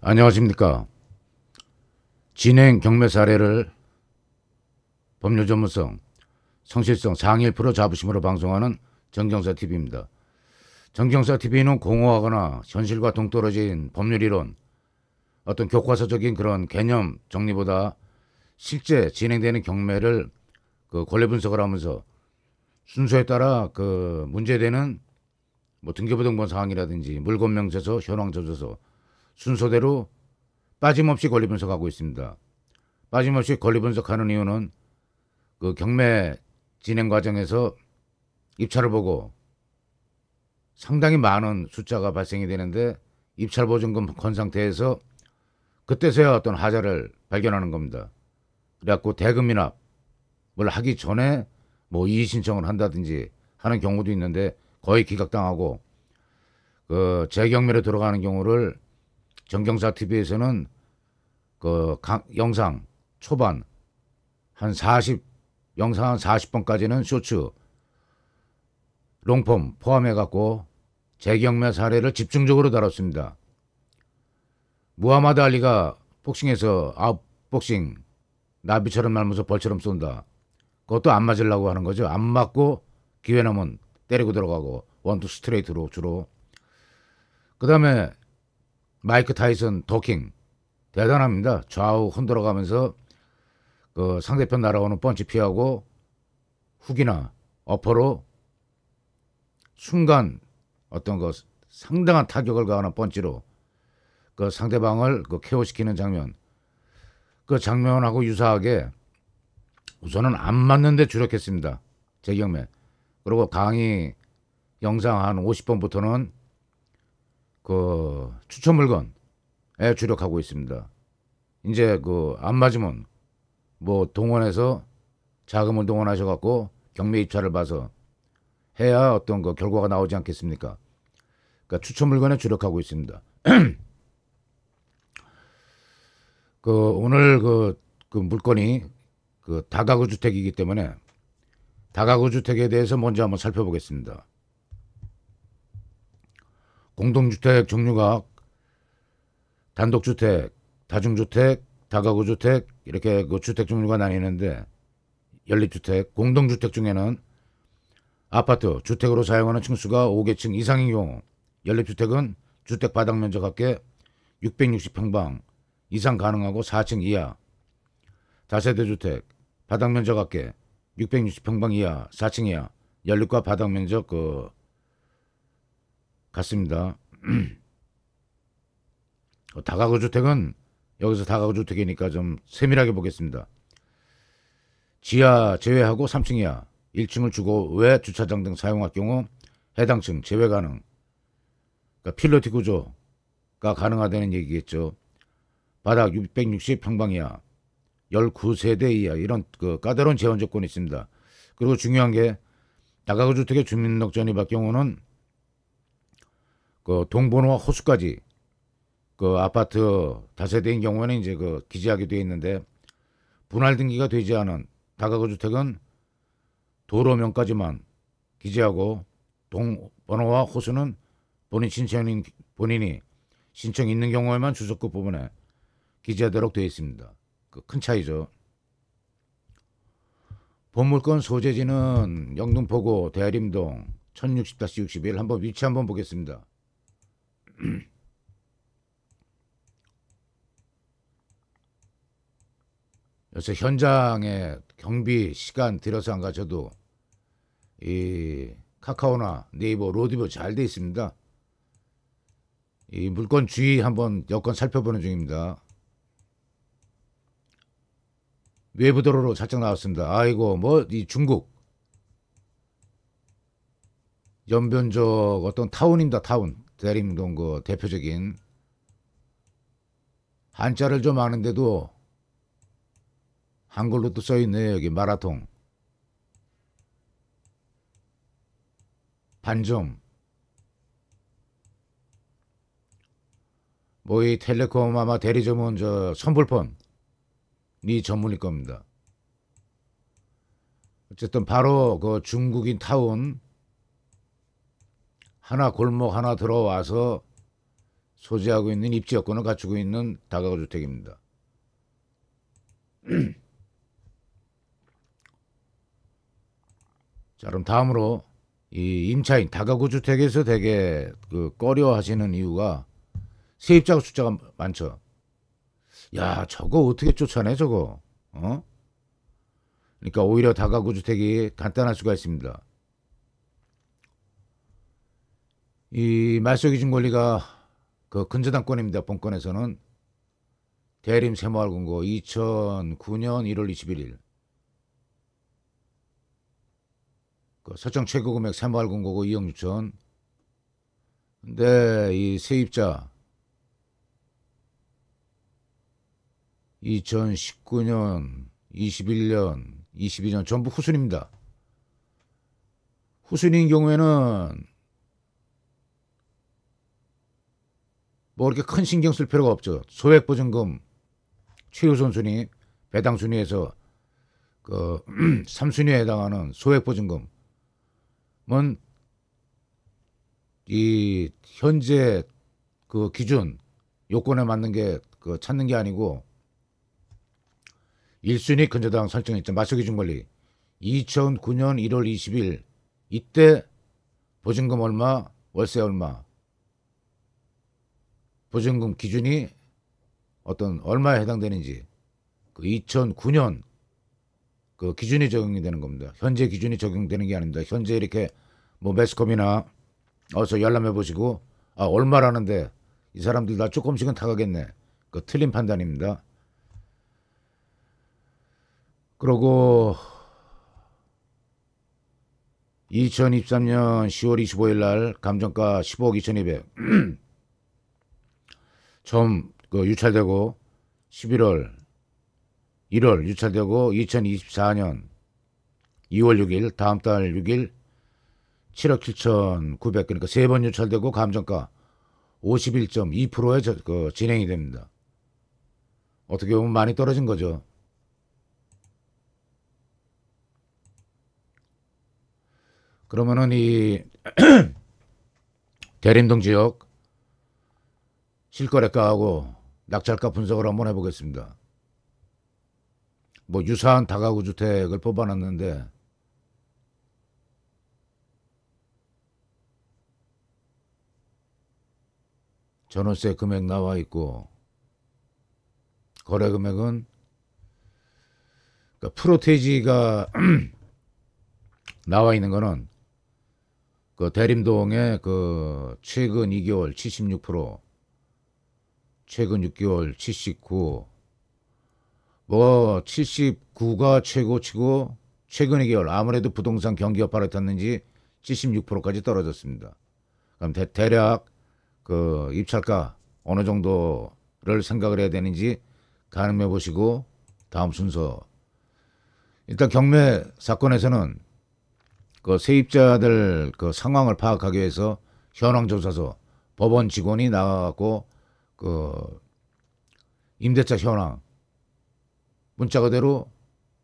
안녕하십니까. 진행 경매 사례를 법률 전문성, 성실성 상위 1% 자부심으로 방송하는 정경사TV입니다. 정경사TV는 공허하거나 현실과 동떨어진 법률 이론, 어떤 교과서적인 그런 개념 정리보다 실제 진행되는 경매를 권리 분석을 하면서 순서에 따라 문제되는 등기부등본 사항이라든지 물권명세서, 현황조서서 순서대로 빠짐없이 권리 분석하고 있습니다. 빠짐없이 권리 분석하는 이유는 경매 진행 과정에서 입찰을 보고 상당히 많은 숫자가 발생이 되는데 입찰 보증금 건 상태에서 그때서야 어떤 하자를 발견하는 겁니다. 그래갖고 대금 미납을 하기 전에 이의 신청을 한다든지 하는 경우도 있는데 거의 기각당하고 재경매로 들어가는 경우를 정경사TV에서는 영상 초반 영상 한 40번까지는 쇼츠, 롱폼 포함해갖고 재경매 사례를 집중적으로 다뤘습니다. 무하마드 알리가 복싱에서 아웃복싱 나비처럼 날면서 벌처럼 쏜다. 그것도 안 맞으려고 하는 거죠. 안 맞고 기회 나면 때리고 들어가고 원투 스트레이트로 주로. 그 다음에 마이크 타이슨 더킹 대단합니다. 좌우 흔들어가면서 상대편 날아오는 펀치 피하고 훅이나 어퍼로 순간 어떤 상당한 타격을 가하는 펀치로 상대방을 KO시키는 장면. 그 장면하고 유사하게 우선은 안 맞는데 주력했습니다. 재경매. 그리고 강의 영상 한 50번부터는 추천 물건에 주력하고 있습니다. 이제 안 맞으면 동원해서 자금을 동원하셔갖고 경매 입찰을 봐서 해야 어떤 결과가 나오지 않겠습니까? 그러니까 추천 물건에 주력하고 있습니다. 오늘 물건이 다가구 주택이기 때문에 다가구 주택에 대해서 먼저 한번 살펴보겠습니다. 공동주택 종류가 단독주택, 다중주택, 다가구주택 이렇게 주택 종류가 나뉘는데 연립주택, 공동주택 중에는 아파트, 주택으로 사용하는 층수가 5개층 이상인 경우 연립주택은 주택 바닥 면적 합계 660평방 이상 가능하고 4층 이하, 다세대 주택 바닥 면적 합계 660평방 이하, 4층 이하 연립과 바닥 면적 같습니다. 다가구 주택은 여기서 다가구 주택이니까 좀 세밀하게 보겠습니다. 지하 제외하고 3층 이하 1층을 주거 외 주차장 등 사용할 경우 해당 층 제외 가능. 그러니까 필로티 구조가 가능하다는 얘기겠죠. 바닥 660평방 이하 19세대 이하 이런 까다로운 제한 조건이 있습니다. 그리고 중요한 게 다가구 주택의 주민등록 전입할 경우는 동번호와 호수까지 아파트 다세대인 경우에는 이제 기재하게 되어 있는데 분할 등기가 되지 않은 다가구 주택은 도로명까지만 기재하고 동번호와 호수는 본인이 신청 있는 경우에만 주소끝 부분에 기재하도록 되어 있습니다. 큰 차이죠. 본물건 소재지는 영등포구 대림동 1060-61 한번 위치 한번 보겠습니다. 요새 현장에 경비 시간 들여서 안 가셔도 이 카카오나 네이버 로드뷰 잘 돼 있습니다. 이 물건 주의 한번 여건 살펴보는 중입니다. 외부 도로로 살짝 나왔습니다. 아이고 이 중국 연변적 어떤 타운입니다. 타운 대림동 대표적인 한자를 좀 아는데도 한글로 또 써있네요. 여기 마라톤 반점 이 텔레콤 아마 대리점은 선불폰이 전문일 겁니다. 어쨌든 바로 중국인 타운 하나 골목 하나 들어와서 소지하고 있는 입지 여건을 갖추고 있는 다가구 주택입니다. 자, 그럼 다음으로 이 임차인 다가구 주택에서 되게 꺼려 하시는 이유가 세입자 숫자가 많죠. 야, 저거 어떻게 쫓아내 저거? 그러니까 오히려 다가구 주택이 간단할 수가 있습니다. 이 말소기준 권리가 근저당권입니다. 본건에서는 대림 새마을금고 2009년 1월 21일 설정 최고 금액 새마을금고고 2억 6천. 근데 이 세입자 2019년, 21년, 22년 전부 후순입니다. 후순인 경우에는 뭐 그렇게 큰 신경 쓸 필요가 없죠. 소액보증금 최우선 순위, 배당 순위에서 3순위에 해당하는 소액보증금은 이 현재 기준 요건에 맞는 게 찾는 게 아니고 1순위 근저당 설정했죠. 말소기준 권리 2009년 1월 20일 이때 보증금 얼마, 월세 얼마, 보증금 기준이 얼마에 해당되는지 2009년 기준이 적용이 되는 겁니다. 현재 기준이 적용되는 게 아닙니다. 현재 이렇게 뭐 매스컴이나 어서 열람해 보시고 얼마라는데 이 사람들 나 조금씩은 타가겠네. 틀린 판단입니다. 그리고 2023년 10월 25일 날 감정가 15억 2200 처음 유찰되고 11월 1월 유찰되고 2024년 2월 6일 다음 달 6일 7억 7,900 그러니까 3번 유찰되고 감정가 51.2%에 진행이 됩니다. 어떻게 보면 많이 떨어진 거죠. 그러면은 이 대림동 지역 실거래가하고 낙찰가 분석을 한번 해보겠습니다. 뭐 유사한 다가구 주택을 뽑아놨는데 전월세 금액 나와 있고 거래 금액은 프로테이지가 나와 있는 거는 대림동의 최근 2개월 76%, 최근 6개월 79, 뭐 79가 최고치고 최근 2개월 아무래도 부동산 경기 여파를 탔는지 76%까지 떨어졌습니다. 그럼 대략 입찰가 어느 정도를 생각을 해야 되는지 가늠해 보시고 다음 순서. 일단 경매 사건에서는 세입자들 상황을 파악하기 위해서 현황조사서 법원 직원이 나가고 임대차 현황 문자 그대로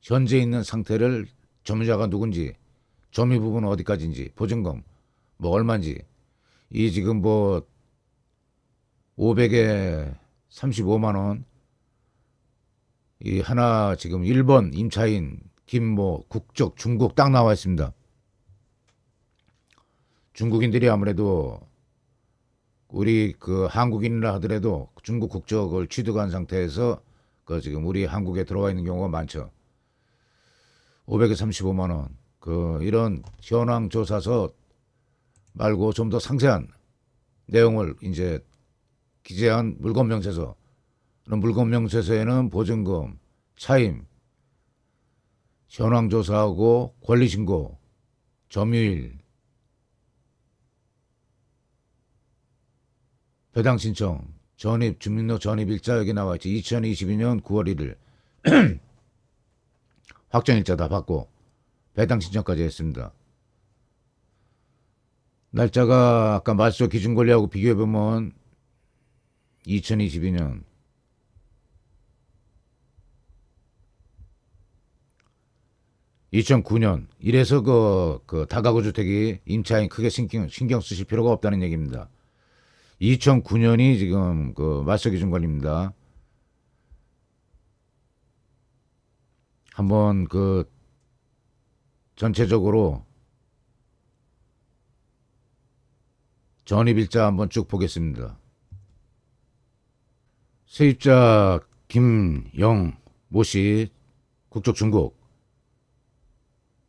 현재 있는 상태를 점유자가 누군지 점유 부분은 어디까지인지 보증금 뭐 얼마인지 이 지금 뭐 500에 35만원 이 하나 지금 1번 임차인 김모 국적 중국 딱 나와 있습니다. 중국인들이 아무래도 우리 한국인이라 하더라도 중국 국적을 취득한 상태에서 지금 우리 한국에 들어와 있는 경우가 많죠. 500에 35만원 이런 현황 조사서 말고 좀 더 상세한 내용을 이제 기재한 물건명세서. 물건명세서에는 보증금, 차임, 현황조사하고 권리신고, 점유일, 배당신청, 전입, 주민등록 전입일자 여기 나와있지. 2022년 9월 1일 확정일자 다 받고 배당신청까지 했습니다. 날짜가 아까 말소 기준권리하고 비교해보면 2022년 2009년 이래서 다가구 주택이 임차인 크게 신경 쓰실 필요가 없다는 얘기입니다. 2009년이 지금 그 말소기준 관리입니다. 한번 그 전체적으로 전입일자 한번 쭉 보겠습니다. 세입자 김영 모씨 국적 중국.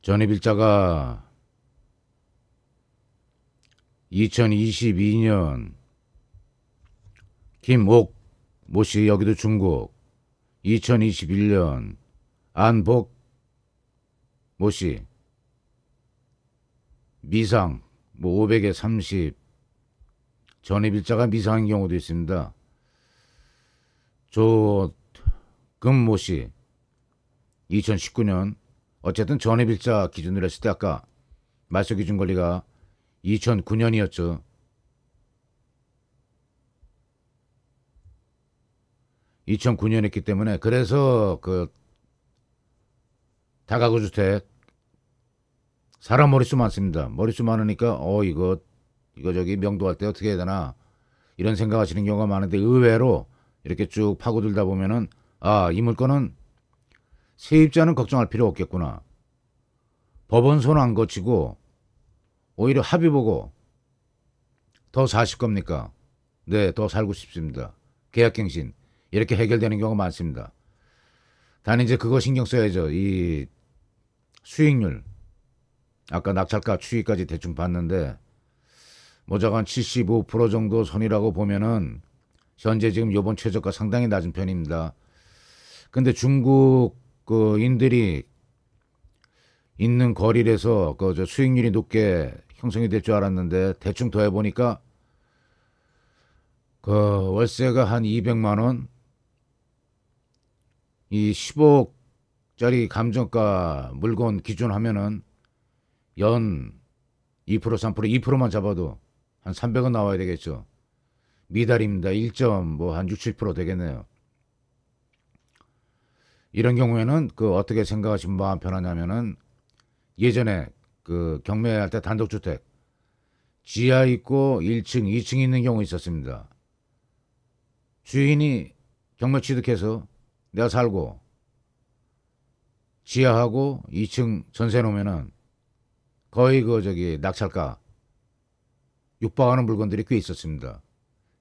전입일자가 2022년 김옥 모씨 여기도 중국. 2021년 안복 모씨 미상 뭐 500에 30. 전입일자가 미상인 경우도 있습니다. 조금 모씨 2019년 어쨌든 전입일자 기준으로 했을 때 아까 말소기준 권리가 2009년이었죠. 2009년 했기 때문에 그래서 그 다가구 주택 사람 머릿수 많습니다. 머릿수 많으니까 이거 저기 명도할 때 어떻게 해야 되나 이런 생각하시는 경우가 많은데 의외로 이렇게 쭉 파고들다 보면은 이 물건은 세입자는 걱정할 필요 없겠구나. 법원 손 안 거치고 오히려 합의 보고 더 사실 겁니까? 네, 더 살고 싶습니다. 계약갱신 이렇게 해결되는 경우가 많습니다. 단 이제 그거 신경 써야죠. 이 수익률 아까 낙찰가 추이까지 대충 봤는데 모자간 75% 정도 선이라고 보면은 현재 지금 요번 최저가 상당히 낮은 편입니다. 근데 중국 그 인들이 있는 거리에서 그 수익률이 높게 형성이 될 줄 알았는데 대충 더해 보니까 그 월세가 한 200만 원, 이 10억짜리 감정가 물건 기준 하면은 연 2%, 3%, 2%만 잡아도 한 300원 나와야 되겠죠. 미달입니다. 1점 뭐 한 6, 7% 되겠네요. 이런 경우에는 그 어떻게 생각하시면 마음 편하냐면은 예전에 그 경매할 때 단독주택 지하 있고 1층, 2층 있는 경우 있었습니다. 주인이 경매 취득해서 내가 살고 지하하고 2층 전세 놓으면은 거의 그 저기 낙찰가 육박하는 물건들이 꽤 있었습니다.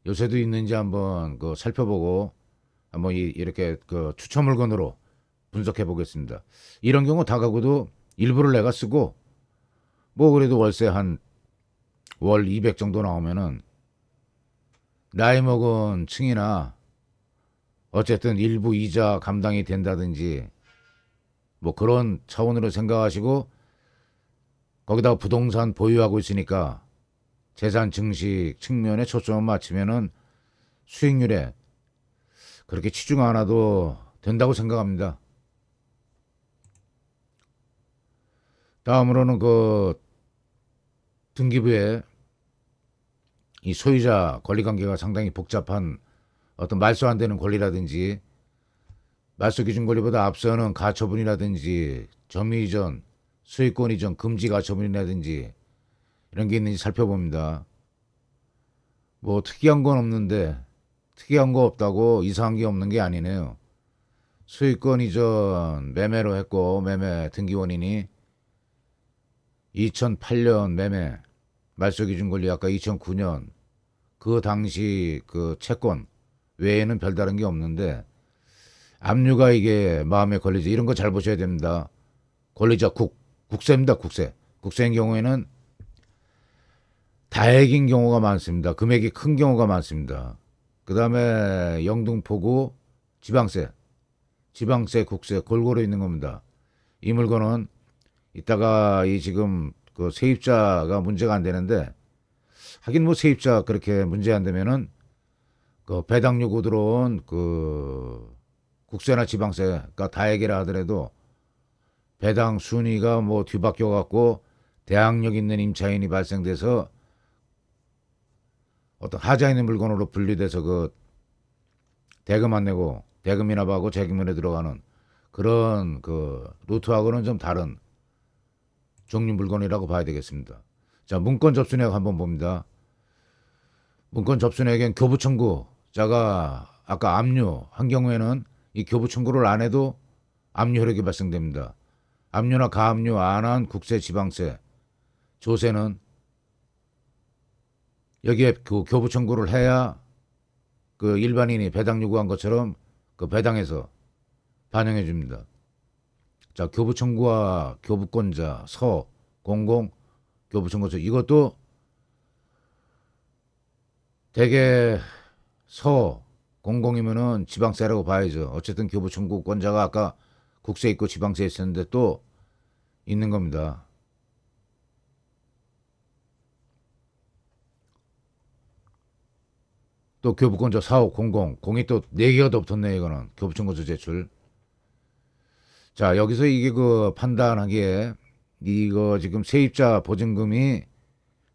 요새도 있는지 한번 그 살펴보고 한번 이렇게 그 추천 물건으로 분석해 보겠습니다. 이런 경우 다가구도 일부를 내가 쓰고 뭐 그래도 월세 한 월 200 정도 나오면은 나이 먹은 층이나 어쨌든 일부 이자 감당이 된다든지 뭐 그런 차원으로 생각하시고 거기다가 부동산 보유하고 있으니까 재산 증식 측면에 초점을 맞추면은 수익률에 그렇게 치중 않아도 된다고 생각합니다. 다음으로는 그 등기부에 이 소유자 권리관계가 상당히 복잡한 어떤 말소 안 되는 권리라든지 말소 기준 권리보다 앞서는 가처분이라든지 점유 이전, 소유권 이전, 금지 가처분이라든지 이런 게 있는지 살펴봅니다. 뭐 특이한 건 없는데 특이한 거 없다고 이상한 게 없는 게 아니네요. 소유권 이전 매매로 했고 매매 등기 원인이 2008년 매매 말소 기준 권리 아까 2009년 그 당시 그 채권 외에는 별다른 게 없는데 압류가 이게 마음에 걸리지 이런 거 잘 보셔야 됩니다. 권리자 국세입니다. 국세인 경우에는 다액인 경우가 많습니다. 금액이 큰 경우가 많습니다. 그 다음에 영등포구 지방세, 국세 골고루 있는 겁니다. 이 물건은 이따가 이 지금 그 세입자가 문제가 안 되는데 하긴 뭐 세입자 그렇게 문제 안 되면은 그 배당 요구 들어온 그 국세나 지방세가 다액이라 하더라도 배당 순위가 뭐 뒤바뀌어 갖고 대항력 있는 임차인이 발생돼서 어떤 하자 있는 물건으로 분류돼서 그 대금 안 내고 대금이나 하고 재금면에 들어가는 그런 그 루트하고는 좀 다른 종류 물건이라고 봐야 되겠습니다. 자, 문건 접수 내역 한번 봅니다. 문건 접수인에겐 교부 청구자가 아까 압류 한 경우에는 이 교부 청구를 안 해도 압류 효력이 발생됩니다. 압류나 가압류 안 한 국세, 지방세, 조세는 여기에 그 교부 청구를 해야 그 일반인이 배당 요구한 것처럼 그 배당에서 반영해 줍니다. 자, 교부 청구와 교부권자, 서, 공공, 교부 청구서 이것도 대개 서, 공공이면은 지방세라고 봐야죠. 어쨌든 교부 청구권자가 아까 국세 있고 지방세 있었는데 또 있는 겁니다. 또 교부권자 4호 00 공이 또 4개가 더 붙었네. 이거는 교부청구서 제출. 자, 여기서 이게 그 판단하기에 이거 지금 세입자 보증금이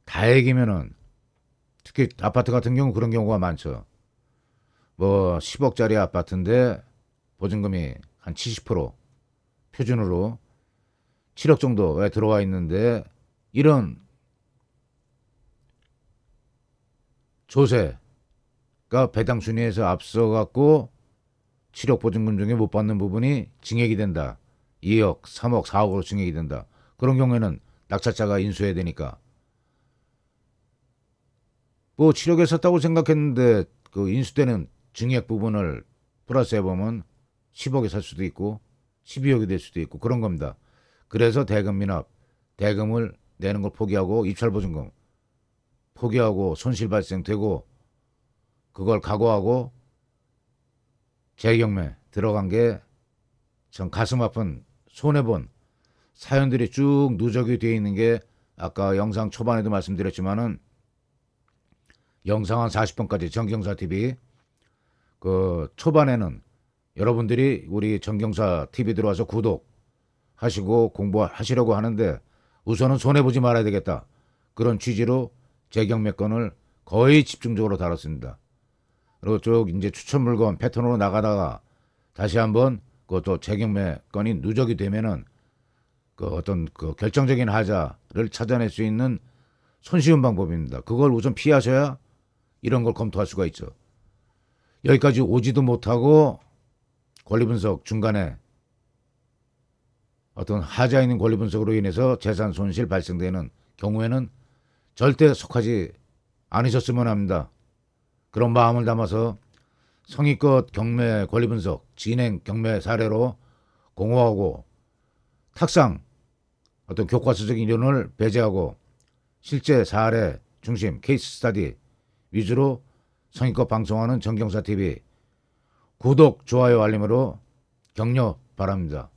다액이면은 특히 아파트 같은 경우 그런 경우가 많죠. 뭐 10억짜리 아파트인데 보증금이 한 70% 표준으로 7억 정도에 들어와 있는데 이런 조세가 배당 순위에서 앞서갖고 7억 보증금 중에 못 받는 부분이 증액이 된다. 2억, 3억, 4억으로 증액이 된다. 그런 경우에는 낙찰자가 인수해야 되니까. 뭐 7억에 샀다고 생각했는데 그 인수되는 증액 부분을 플러스 해보면 10억에 살 수도 있고 12억이 될 수도 있고 그런 겁니다. 그래서 대금 미납, 대금을 내는 걸 포기하고 입찰보증금 포기하고 손실 발생되고 그걸 각오하고 재경매 들어간 게 전 가슴 아픈 손해본 사연들이 쭉 누적이 되어 있는 게 아까 영상 초반에도 말씀드렸지만은 영상 한 40분까지 정경사TV 그 초반에는 여러분들이 우리 정경사TV 들어와서 구독하시고 공부하시려고 하는데 우선은 손해보지 말아야 되겠다. 그런 취지로 재경매 건을 거의 집중적으로 다뤘습니다. 그리고 쭉 이제 추천 물건 패턴으로 나가다가 다시 한번 그것도 재경매 건이 누적이 되면은 그 어떤 그 결정적인 하자를 찾아낼 수 있는 손쉬운 방법입니다. 그걸 우선 피하셔야 이런 걸 검토할 수가 있죠. 여기까지 오지도 못하고 권리분석 중간에 어떤 하자 있는 권리분석으로 인해서 재산 손실 발생되는 경우에는 절대 속하지 않으셨으면 합니다. 그런 마음을 담아서 성의껏 경매 권리분석 진행 경매 사례로 공호하고 탁상 어떤 교과서적인 이론을 배제하고 실제 사례 중심 케이스 스터디 위주로 성의껏 방송하는 정경사TV 구독, 좋아요, 알림으로 격려 바랍니다.